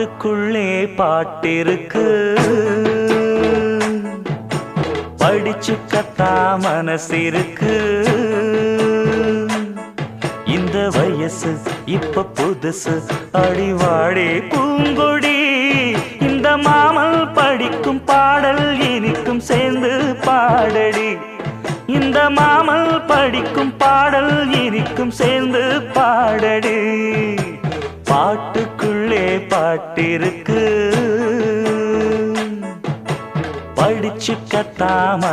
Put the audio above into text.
பாட்டுக்குள்ளே பாட்டிருக்கு, படிச்சுக்கத்தா மனசிருக்கு. இந்த வயசு இப்ப புதுசு, அடிவாடி பூங்கொடி. இந்த மாமல் படிக்கும் பாடல் இனிக்கும் சேர்ந்து பாடடி. இந்த மாமல் படிக்கும் பாடல் இனிக்கும் சேர்ந்து பாடடி. பாட்டுக்குள்ளே பாட்டிருக்கு, படிச்சுக்கத்தாம